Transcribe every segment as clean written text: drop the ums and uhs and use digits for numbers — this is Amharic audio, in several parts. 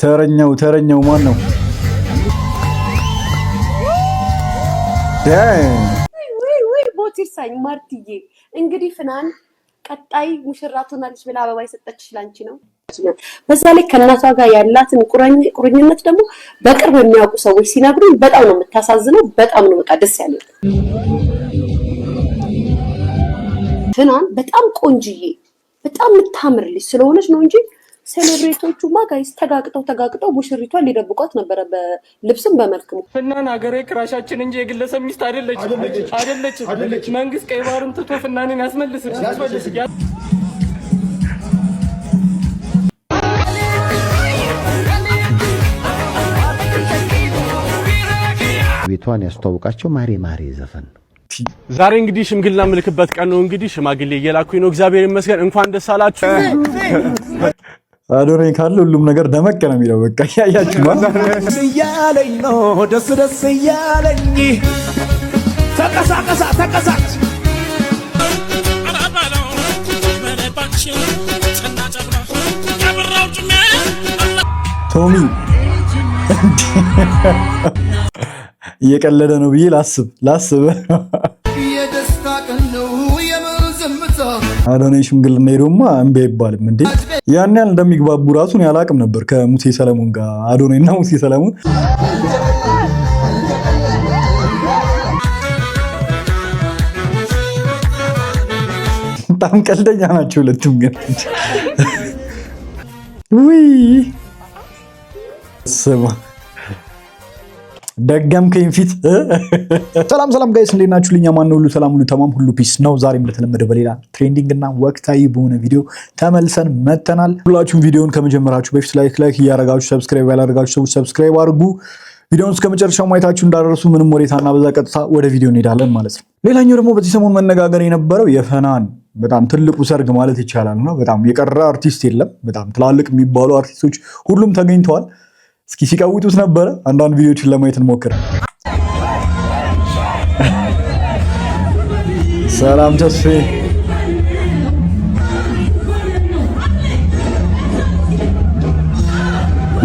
ተረኛው ማን ነው? ወይ ቦቲሳኝ ማርቲዬ እንግዲህ ፍናን ቀጣይ ሙሽራ ትሆናለች ብላ አበባ የሰጠችሽ ላንቺ ነው። በዛ ላይ ከእናቷ ጋር ያላትን ቁርኝነት ደግሞ በቅርብ የሚያውቁ ሰዎች ሲነግሩኝ በጣም ነው የምታሳዝነው። በጣም ነው በቃ ደስ ያለው። ፍናን በጣም ቆንጅዬ በጣም የምታምር ልጅ ስለሆነች ነው እንጂ ሴሌብሬቶቹ ማጋይስ ተጋግጠው ሙሽሪቷን ሊደብቋት ነበረ በልብስም በመልክሙ። ፍናን ሀገሬ ክራሻችን እንጂ የግለሰብ ሚስት አይደለች። መንግስት ቀይ ባህርን ትቶ ፍናንን ያስመልስ። ቤቷን ያስተዋወቃቸው ማሬ ዘፈን ነው። ዛሬ እንግዲህ ሽምግልና ምልክበት ቀን ነው። እንግዲህ ሽማግሌ እየላኩኝ ነው። እግዚአብሔር ይመስገን። እንኳን ደስ አላችሁ። አዶናይ ካለ ሁሉም ነገር ደመቅ ነው የሚለው። በቃ ያያችሁ ያለኝ ነው ደስ ያለኝ ተቀሳቀሳች ቶሚ እየቀለደ ነው ብዬ ላስብ የደስታ ቀን ነው የምንዘምታ አዶናይ ሽምግልና ሄዶማ እምቢ አይባልም እንዴ! ያን ያህል እንደሚግባቡ ራሱን ያላቅም ነበር ከሙሴ ሰለሞን ጋር አዶናይና ሙሴ ሰለሞን። በጣም ቀልደኛ ናቸው ሁለቱም ግን ውይ ስማ ደገምከኝ ፊት። ሰላም ጋይስ እንዴት ናችሁ? ልኛ ማን ነው? ሁሉ ሰላም ሁሉ ተማም ሁሉ ፒስ ነው። ዛሬም እንደተለመደው በሌላ ትሬንዲንግ እና ወቅታዊ በሆነ ቪዲዮ ተመልሰን መተናል። ሁላችሁም ቪዲዮውን ከመጀመራችሁ በፊት ላይክ እያደረጋችሁ ሰብስክራይብ ያላደረጋችሁ ሰዎች ሰብስክራይብ አድርጉ። ቪዲዮውን እስከ መጨረሻው ማየታችሁ እንዳደረሱ ምንም ወሬታና በዛ ቀጥታ ወደ ቪዲዮ እንሄዳለን ማለት ነው። ሌላኛው ደግሞ በዚህ ሰሞን መነጋገር የነበረው የፍናን በጣም ትልቁ ሰርግ ማለት ይቻላል ነው። በጣም የቀረ አርቲስት የለም። በጣም ትላልቅ የሚባሉ አርቲስቶች ሁሉም ተገኝተዋል። እስኪ ሲቀውጡት ነበረ። አንዳንድ ቪዲዮችን ለማየት እንሞክር። ሰላም ተስፌ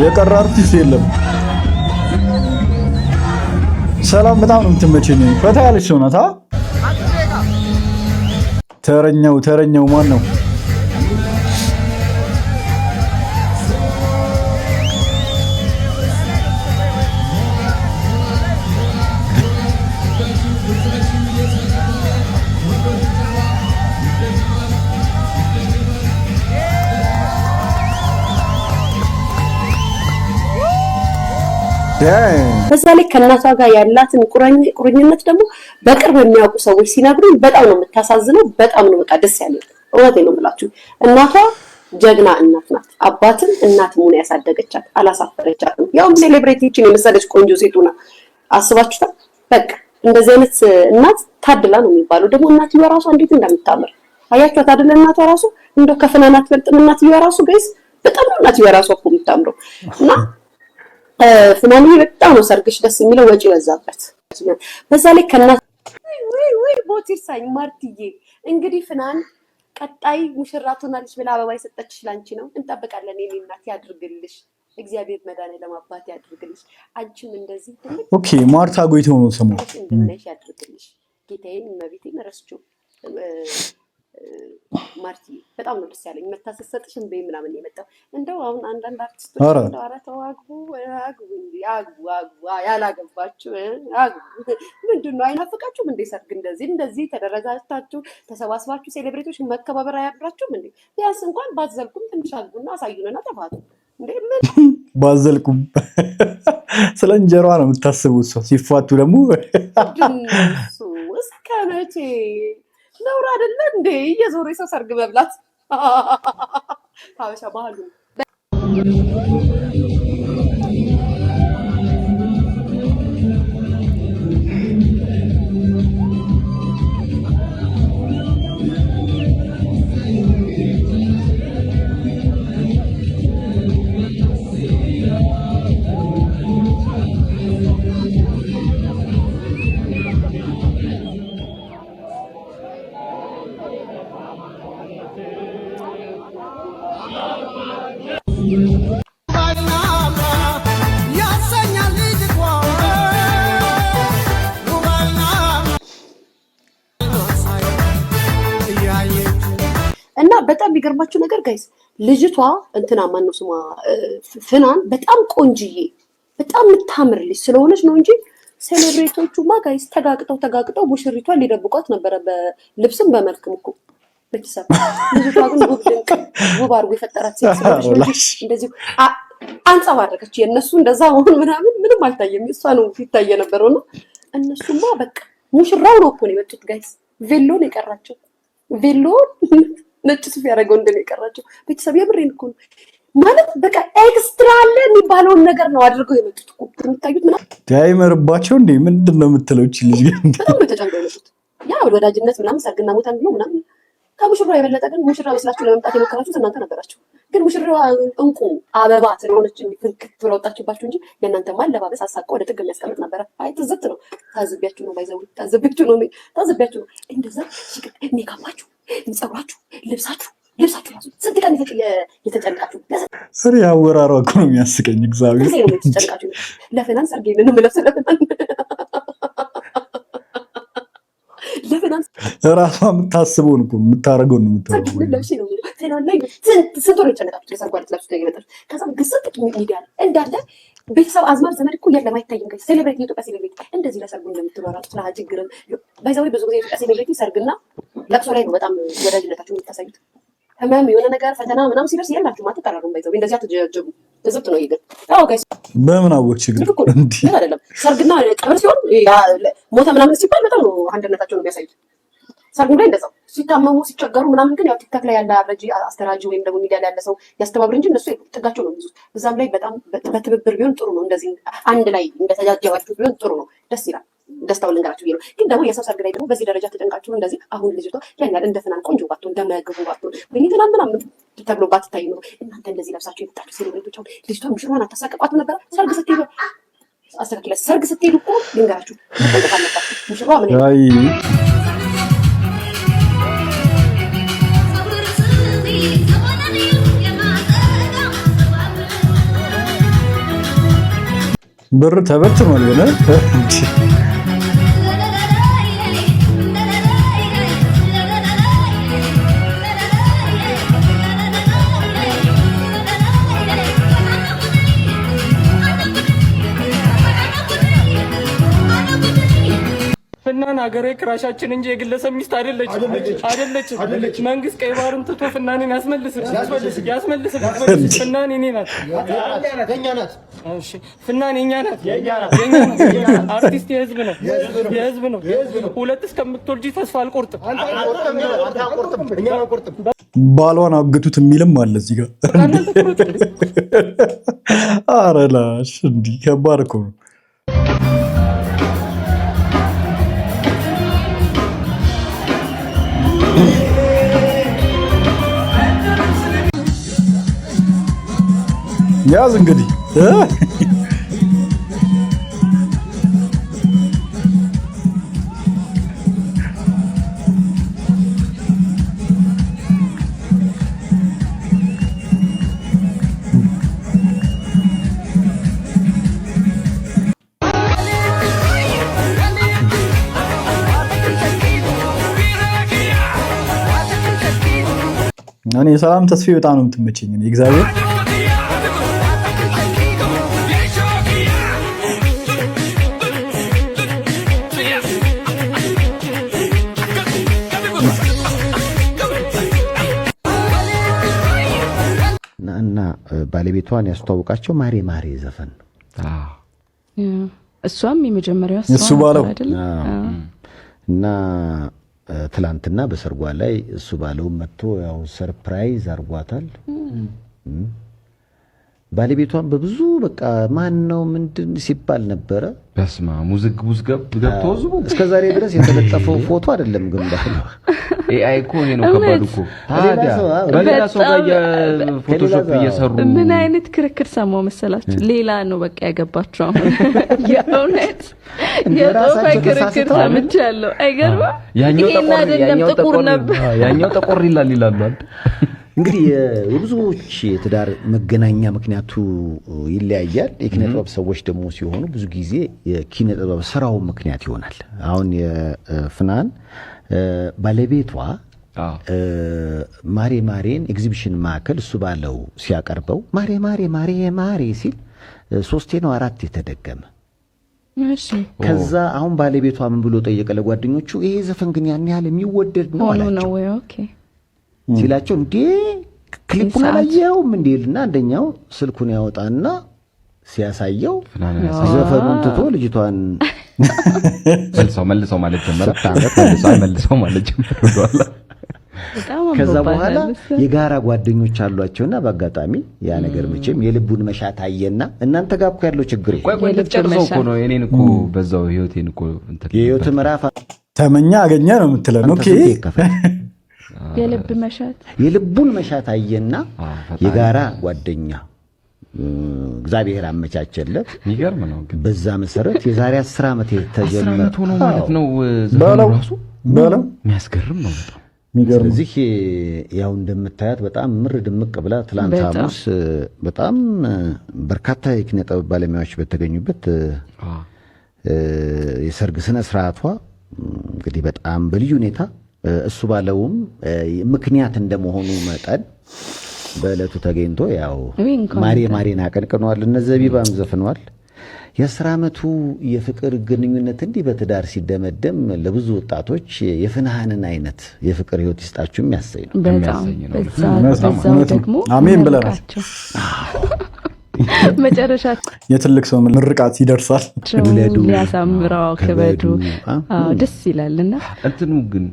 የቀረ አርቲስት የለም። ሰላም በጣም ነው የምትመቸኝ። ፈታ ያለች ሰው ናት። ተረኛው ማን ነው? በዛ ላይ ከእናቷ ጋር ያላትን ቁርኝነት ደግሞ በቅርብ የሚያውቁ ሰዎች ሲነግሩኝ በጣም ነው የምታሳዝነው። በጣም ነው በቃ ደስ ያለው። እውነቴን ነው የምላችሁ። እናቷ ጀግና እናት ናት። አባትም እናትም ሆነ ያሳደገቻት አላሳፈረቻትም። ያውም ሴሌብሪቲችን የመሰለች ቆንጆ ሴት ሆና አስባችሁታል። በቃ እንደዚህ አይነት እናት ታድላ ነው የሚባለው። ደግሞ እናትየዋ ራሷ እንዴት እንደምታምር አያችኋት አይደል? እናቷ ራሱ እንደው ከፍናን አትበልጥም። እናትየዋ ራሱ ጋይስ በጣም ነው እናትየዋ ራሷ እኮ የምታምረው እና ፍናን በጣም ነው ሰርግሽ ደስ የሚለው። ወጪ በዛበት። በዛ ላይ ከእናት ወይ ቦቲሳኝ ማርቲዬ እንግዲህ ፍናን ቀጣይ ሙሽራ ትሆናለች ብላ አበባ የሰጠችሽ ላንቺ ነው። እንጠብቃለን። የኔ እናት ያድርግልሽ። እግዚአብሔር መድኃኒዓለም አባት ያድርግልሽ። አንቺም እንደዚህ ኦኬ ማርታ ጎይቶ ነው ስሙ እንደነሽ ያድርግልሽ። ጌታዬን እመቤቴን ረስቼው ማርቲ በጣም ነው ደስ ያለኝ። መታሰሰጥሽ እንዴ ምናምን የመጣው እንደው አሁን አንዳንድ አርቲስቶች እንደው ኧረ ተው አግቡ ያላገባችሁ ምንድነው አይናፍቃችሁም እንዴ? ሰርግ እንደዚህ ተደረጋታችሁ ተሰባስባችሁ ሴሌብሬቶች መከባበር አያብራችሁም እንዴ? ቢያንስ እንኳን ባዘልኩም ትንሽ አግቡና አሳዩንና ተፋቱ እንዴ። ምን ባዘልኩም ስለ እንጀራ ነው የምታስቡት። ሰው ሲፋቱ ደግሞ እስከ መቼ ነውር አይደለ እንዴ? የዞሬ ሰው ሰርግ መብላት ታውሻ ባህሉ የሚገርማችሁ ነገር ጋይስ ልጅቷ እንትና ማነው ስሟ ፍናን በጣም ቆንጅዬ በጣም የምታምር ልጅ ስለሆነች ነው እንጂ ሴሌብሬቶቹማ ጋይስ ተጋግጠው ሙሽሪቷን ሊደብቋት ነበረ በልብስም በመልክም እኮ ቤተሰብ። ልጅቷ ግን ውብ አድርጎ የፈጠራት ሴት ስለሆነች እንደዚህ አንጸባረቀች። የእነሱ እንደዛ መሆን ምንም አልታየም። እሷ ነው ሲታይ የነበረው ነው። እነሱማ በቃ ሙሽራው ነው እኮ ነው የመጡት ጋይስ። ቬሎን የቀራቸው ቬሎ ነጭ ሱፍ ያደረገው እንደኔ የቀራቸው ቤተሰብ። የምሬን እኮ ነው ማለት በቃ ኤክስትራ አለ የሚባለውን ነገር ነው አድርገው የመጡት እኮ የምታዩት ያይመርባቸው እንዴ ምንድን ነው የምትለው? እቺ ልጅ በጣም ተጨንቀው የመጡት ያ ወዳጅነት ምናምን ሰርግና ሞታ ነው ምናምን። ከሙሽራው የበለጠ ግን ሙሽራ መስላችሁ ለመምጣት የሞከራችሁት እናንተ ነበራችሁ። ግን ሙሽራዋ እንቁ አበባ ስለሆነች ፍንክት ብላ ወጣችባችሁ እንጂ የእናንተ ማለባበስ አሳቀው ወደ ጥግ የሚያስቀምጥ ነበረ። አይ ትዝብት ነው። ታዝቢያችሁ ነው ባይዘው ታዝቢያችሁ ነው እንደዛ ሜካፓችሁ፣ ጸጉራችሁ፣ ልብሳችሁ ራሱ ስንት ቀን የተጨነቃችሁ ስሪ አወራሯ እኮ ነው የሚያስቀኝ። እግዚአብሔር የተጨነቃችሁ ለፍናን ሰርጌን ነው የምለብሰው ለፍናን ራሷ የምታስበውን እኮ የምታደርገውን ነው የምታደርገው። ፍናን ላይ ስንት ወር የጨነቃችሁ ለሰርጓ ልትለብሱ ተገለጣችሁ። ከዛም ግስጥ ሚዲያ እንዳለ ቤተሰብ አዝማድ ዘመድ እኮ ያለ ማይታየም ጋር ሴሌብሬት የኢትዮጵያ ሴሌብሬት እንደዚህ ለሰርጉ እንደምትወራራጡ ስለ ችግርን ባይዛው ብዙ ጊዜ የኢትዮጵያ ሴሌብሬት ሰርግና ለቅሶ ላይ ነው በጣም ወዳጅነታችሁ የምታሳዩት። ህመም የሆነ ነገር ፈተና ምናምን ሲደርስ የላችሁም አትቀራሩም። ባይዛው እንደዚህ አትጀጀቡ ዝብት ነው ይገር ጋይስ በምን አወቅሽ ግን እንዴ አይደለም ሰርግና ቀብር ሲሆን ሞተ ምናምን ሲባል በጣም ነው አንድነታቸው ነው የሚያሳዩት። ሰርጉ ላይ እንደዛው ሲታመሙ ሲቸገሩ ምናምን ግን ያው ቲክታክ ላይ ያለ አስተራጂ ወይም ደግሞ ሚዲያ ላይ ያለ ሰው ያስተባብር እንጂ እነሱ ጥጋቸው ነው የሚይዙት። እዛም ላይ በጣም በትብብር ቢሆን ጥሩ ነው። እንደዚህ አንድ ላይ እንደተጃጀባችሁ ቢሆን ጥሩ ነው። ደስ ይላል። ደስታው ልንገራችሁ ነው። ግን ደግሞ የሰው ሰርግ ላይ ደግሞ በዚህ ደረጃ ተጨንቃችሁ እንደዚህ አሁን ልጅቷ ያን ያህል እንደፍናን ቆንጆ ባትሆን እንደማያገቡ ባትሆን ወይ ትናንት ምናምን ተብሎ ባትታይ ነው እናንተ እንደዚህ ለብሳችሁ የመጣችሁ ሴሌብሬቶች አሁን ልጅቷ ሙሽራዋን አታሳቅቋት ነበር። ሰርግ ስትሄዱ አስተካክለ ሰርግ ስትሄዱ እኮ ልንገራችሁ ተጠቃለባችሁ ሙሽራዋ ምን አይ ብር ተበትኗል ገና ፍናን ሀገሬ ክራሻችን እንጂ የግለሰብ ሚስት አይደለች። መንግስት ቀይ ባህርን ትቶ ፍናንን ያስመልስል። ፍናን የኔ ናት። እሺ ፍናን የኛ ናት። አርቲስት የህዝብ ነው። ሁለት እስከምትወልጂ ተስፋ አልቆርጥም። ባሏን አገቱት የሚልም አለ እዚህ ጋር። ኧረ ላሽ እንዲህ ከባድ እኮ ነው። ያዝ እንግዲህ እኔ ሰላም ተስፌ በጣም ነው የምትመቸኝ እግዚአብሔር እና ባለቤቷን ያስተዋወቃቸው ማሬ ዘፈን ነው። እሷም የመጀመሪያው እሱ ባለው እና ትላንትና በሰርጓ ላይ እሱ ባለው መጥቶ ያው ሰርፕራይዝ አርጓታል። ባለቤቷን በብዙ በቃ ማን ነው ምንድን ሲባል ነበረ። በስማ ሙዝግ ገብቶ ዝቡ እስከዛሬ ድረስ የተለጠፈው ፎቶ አይደለም ግን ባለው ኤአይ እኮ ነው ከባድ እኮ ታዲያ በሌላ ሰው ጋር ፎቶሾፕ እየሰሩ ምን አይነት ክርክር ሰማው መሰላችሁ? ሌላ ነው በቃ ያገባቸው የእውነት የጦፈ ክርክር ሰምቻለሁ። አይገርምም? ያኛው ጥቁር ነበር ያኛው ጠቆር ይላሉ። እንግዲህ የብዙዎች የትዳር መገናኛ ምክንያቱ ይለያያል። የኪነ ጥበብ ሰዎች ደግሞ ሲሆኑ ብዙ ጊዜ የኪነ ጥበብ ስራው ምክንያት ይሆናል። አሁን የፍናን ባለቤቷ ማሬ ማሬን ኤግዚቢሽን ማዕከል እሱ ባለው ሲያቀርበው ማሬ ማሬ ማሬ ማሬ ሲል 3 ነው 4 የተደገመ። እሺ ከዛ አሁን ባለቤቷ ምን ብሎ ጠየቀ ለጓደኞቹ ይሄ ዘፈን ግን ያን ያህል የሚወደድ ነው አላቸው። ኦኬ ሲላቸው እንዴ ክሊፑን አላየውም እንዴልና አንደኛው ስልኩን ያወጣና ሲያሳየው ዘፈኑን ትቶ ልጅቷን መልሰው ማለት ጀመረ። መልሰው ማለት ጀመረ። ከዛ በኋላ የጋራ ጓደኞች አሏቸውና በአጋጣሚ ያ ነገር መቼም የልቡን መሻት አየና እናንተ ጋር እኮ ያለው ችግር ቆይ ልጨርሰው እኮ ነው እኔን እኮ በዛው ህይወቴን እኮ የህይወት ምዕራፍ ተመኛ አገኘ ነው የምትለው። ኦኬ የልቡን መሻት አየና የጋራ ጓደኛ እግዚአብሔር አመቻቸለት። ይገርም ነው። በዛ መሰረት የዛሬ 10 ዓመት የተጀመረ ነው ማለት ነው። ዘፈኑ ባለው የሚያስገርም ነው በጣም። ስለዚህ ያው እንደምታያት በጣም ምር ድምቅ ብላ ትላንት ሐሙስ በጣም በርካታ የኪነ ጥበብ ባለሙያዎች በተገኙበት የሰርግ ስነ ስርዓቷ እንግዲህ በጣም በልዩ ሁኔታ እሱ ባለውም ምክንያት እንደመሆኑ መጠን በእለቱ ተገኝቶ ያው ማሬ ማሬን አቀንቅኗል። እነ ዘቢባም ዘፍኗል። የ10 ዓመቱ የፍቅር ግንኙነት እንዲህ በትዳር ሲደመደም ለብዙ ወጣቶች የፍንሃንን አይነት የፍቅር ህይወት ይስጣችሁ የሚያሰኝ ነው። በዛው ደግሞ አሜን ብለናል። መጨረሻ የትልቅ ሰው ምርቃት ይደርሳል። ውለዱ ሊያሳምራው ከበዱ ደስ ይላልና እንትኑ ግን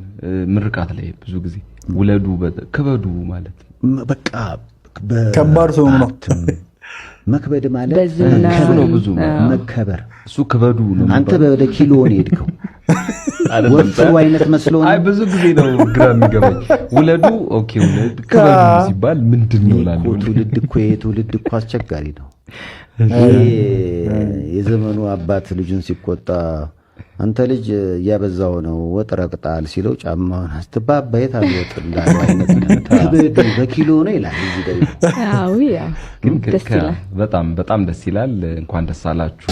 ምርቃት ላይ ብዙ ጊዜ ውለዱ ከበዱ ማለት በቃ ከባድ ሰው ነው። መክበድ ማለት እሱ ነው ብዙ መከበር እሱ ከበዱ ነው። አንተ በወደ ኪሎ ነው ሄድከው ወጥሩ አይነት መስሎ ነው። አይ ብዙ ጊዜ ነው ግራ የሚገባኝ ውለዱ ኦኬ ውለድ ከበዱ ሲባል ምንድነው ላለው ትውልድ እኮ አስቸጋሪ ነው። የዘመኑ አባት ልጁን ሲቆጣ አንተ ልጅ ያበዛው ነው ወጥ ረቅጣል ሲለው ጫማውን አስተባባየት አልወጥ እንዳለው አይነት ከበዱ በኪሎ ነው ይላል። እዚህ ደግሞ አዎ ያ ደስ ይላል። በጣም ደስ ይላል። እንኳን ደስ አላችሁ።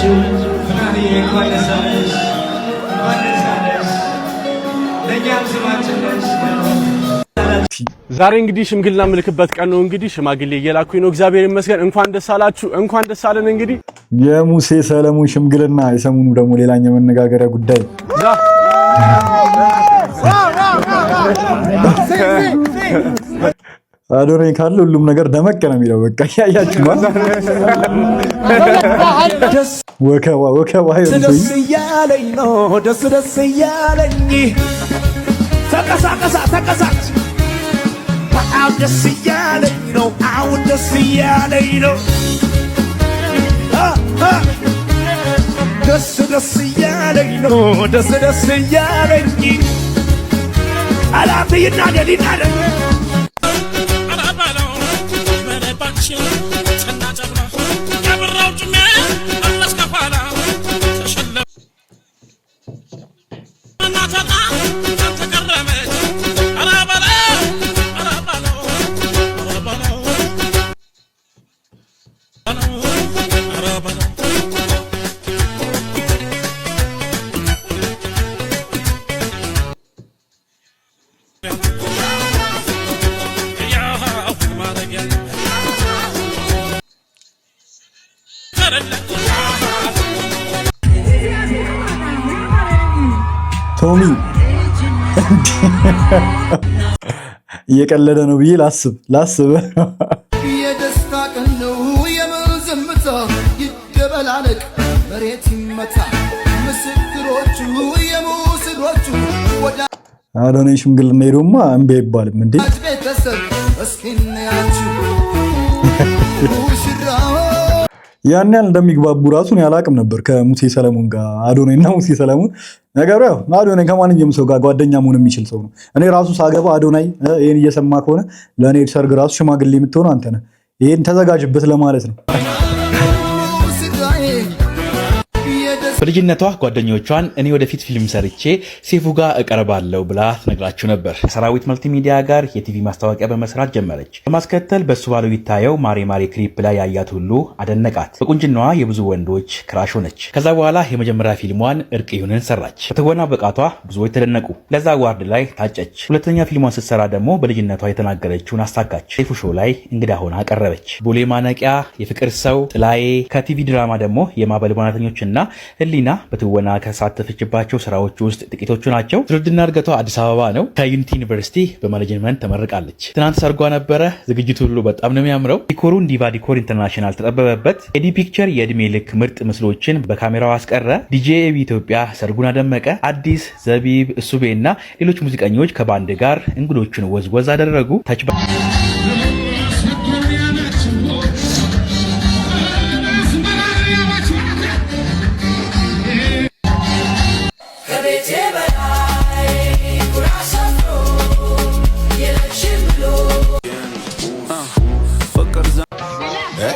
ዛሬ እንግዲህ ሽምግልና ምልክበት ቀን ነው። እንግዲህ ሽማግሌ እየላኩኝ ነው። እግዚአብሔር ይመስገን። እንኳን ደስ አላችሁ፣ እንኳን ደስ አለን። እንግዲህ የሙሴ ሰለሞን ሽምግልና የሰሞኑ ደግሞ ሌላኛው መነጋገሪያ ጉዳይ አዶናይ ካለ ሁሉም ነገር ደመቅ ነው የሚለው። በቃ ያያችሁ ወከባ ደስ እያለኝ ነው ደስ እያለኝ ተቀሳቀስ በጣም ደስ እያለኝ ነው አሁን ደስ እያለኝ ነው ደስ እያለኝ ነው ደስ እያለኝ አላት ይናደድ ቶሚ እየቀለደ ነው ብዬ ላስብ የደስታ ቀን ነው የምን ዝምታ ይደበላለቅ መሬት ይመታ ምስክሮቹ የሙስሮቹ ወዳ አዶናይ ሽምግልና ሄዶማ እምቢ አይባልም እንዴ? ቤተሰብ እስኪናያችሁ ያን ያህል እንደሚግባቡ ራሱን ያላቅም ነበር ከሙሴ ሰለሞን ጋር። አዶናይና ሙሴ ሰለሞን ነገሩ ያው አዶናይ ከማንኛውም ሰው ጋር ጓደኛ መሆን የሚችል ሰው ነው። እኔ ራሱ ሳገባ አዶናይ ይሄን እየሰማ ከሆነ ለእኔ ሰርግ ራሱ ሽማግሌ የምትሆነው አንተ ነህ። ይሄን ተዘጋጅበት ለማለት ነው። በልጅነቷ ጓደኞቿን እኔ ወደፊት ፊልም ሰርቼ ሴፉ ጋር እቀርባለሁ ብላ ትነግራችሁ ነበር። ከሰራዊት መልቲሚዲያ ጋር የቲቪ ማስታወቂያ በመስራት ጀመረች። በማስከተል በሱ ባለው ይታየው ማሬ ማሬ ክሊፕ ላይ ያያት ሁሉ አደነቃት። በቁንጅናዋ የብዙ ወንዶች ክራሽ ሆነች። ከዛ በኋላ የመጀመሪያ ፊልሟን እርቅ ይሁንን ሰራች። በትወና ብቃቷ ብዙዎች ተደነቁ። ለዛ አዋርድ ላይ ታጨች። ሁለተኛ ፊልሟን ስትሰራ ደግሞ በልጅነቷ የተናገረችውን አሳካች። ሴፉ ሾው ላይ እንግዳ ሆና ቀረበች። ቦሌ ማነቂያ፣ የፍቅር ሰው፣ ጥላዬ፣ ከቲቪ ድራማ ደግሞ የማዕበል ዋናተኞችና ህሊና በትወና ከሳተፈችባቸው ስራዎች ውስጥ ጥቂቶቹ ናቸው። ትውልድና እድገቷ አዲስ አበባ ነው። ከዩኒቲ ዩኒቨርሲቲ በማኔጅመንት ተመርቃለች። ትናንት ሰርጓ ነበረ። ዝግጅቱ ሁሉ በጣም ነው የሚያምረው። ዲኮሩን ዲቫ ዲኮር ኢንተርናሽናል ተጠበበበት። ኤዲ ፒክቸር የእድሜ ልክ ምርጥ ምስሎችን በካሜራው አስቀረ። ዲጄ ኤቢ ኢትዮጵያ ሰርጉን አደመቀ። አዲስ ዘቢብ፣ እሱቤ እና ሌሎች ሙዚቀኞች ከባንድ ጋር እንግዶቹን ወዝወዝ አደረጉ። ታች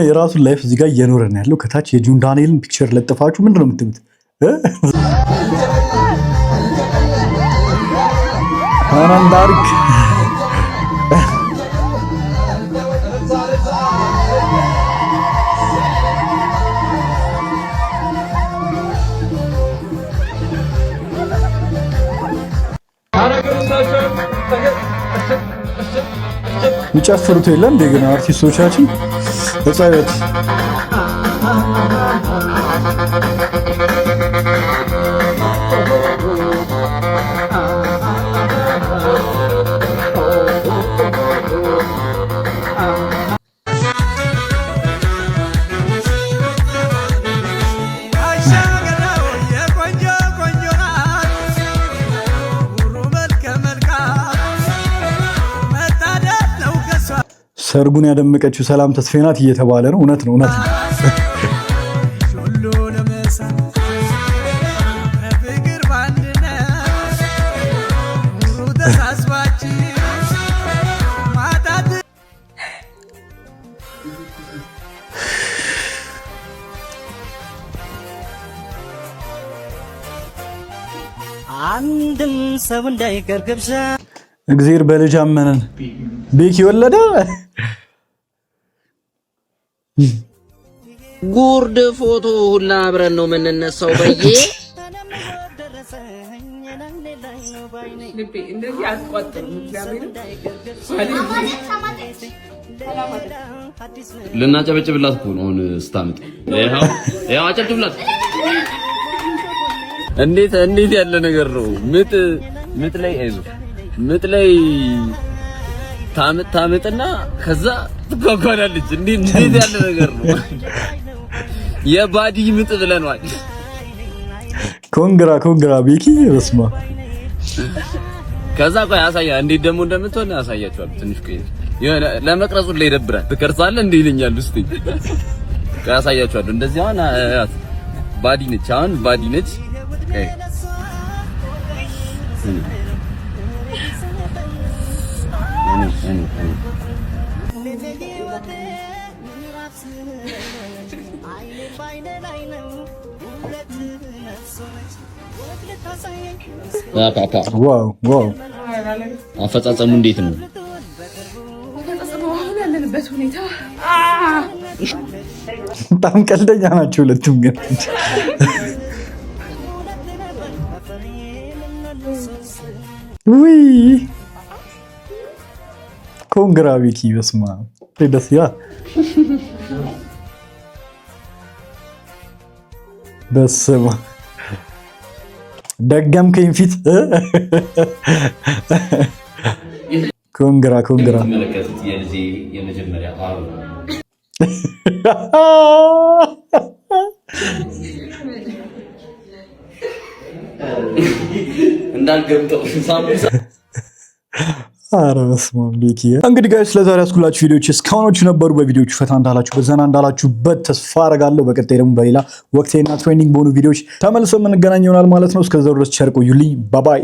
የራሱን ላይፍ እዚህ ጋር እየኖረ ነው ያለው። ከታች የጁን ዳንኤልን ፒክቸር ለጥፋችሁ ምንድነው የምትሉት? አናንዳርክ ይጨፍሩት የለ እንደ ግን አርቲስቶቻችን ተጻየት ሰርጉን ያደመቀችው ሰላም ተስፋዬ ናት እየተባለ ነው። እውነት ነው፣ እውነት ነው። አንድም ሰው እንዳይቀር ግብዣ እግዚአብሔር በልጅ አመነን። ቤኪ ወለደ ጉርድ ፎቶ ሁላ አብረን ነው የምንነሳው። በየ እንደዚህ አትቆጥም። ልናጨበጭብላት እኮ ነው አሁን ስታምጥ። ይኸው አጨብጭብላት። እንዴት ያለ ነገር ነው! ምጥ ላይ አይዞህ፣ ምጥ ላይ ታምጥና ከዛ ትጓጓላለች። እንዴት ያለ ነገር ነው! የባዲ ምጥ ብለናል። ኮንግራ ቤኪ በስማ። ከዛ ቆይ አሳያ እንዴት ደግሞ እንደምትሆን አሳያችኋለሁ። ትንሽ ቆይ ለመቅረጹ ላይ ይደብራል። ትቀርጻለህ እንዴ ይለኛል ውስጥ። ቆይ አሳያችኋለሁ። እንደዚህ አሁን ባዲ ነች፣ አሁን ባዲ ነች። ዋው አፈጻጸሙ እንዴት ነው? ያለንበት ሁኔታ በጣም ቀልደኛ ናቸው ሁለቱም ግን ውይ ኮንግራ ቤኪ በስማ ደስ ይላል። በስማ ደገምከኝ ፊት ኮንግራ መለከቱት የልጄ የመጀመሪያ አሩ እንዳልገምጠው ሳምቡሳ ኧረ በስመ አብ ቤኪ። እንግዲህ ጋይስ ለዛሬ ያስኩላችሁ ቪዲዮዎች እስካሁኖቹ ነበሩ። በቪዲዮቹ ፈታ እንዳላችሁ በዘና እንዳላችሁበት ተስፋ አደርጋለሁ። በቀጣይ ደግሞ በሌላ ወቅታዊና ትሬንዲንግ በሆኑ ቪዲዮዎች ተመልሰን የምንገናኝ ይሆናል ማለት ነው። እስከዛው ድረስ ቸር ቆዩልኝ። ባባይ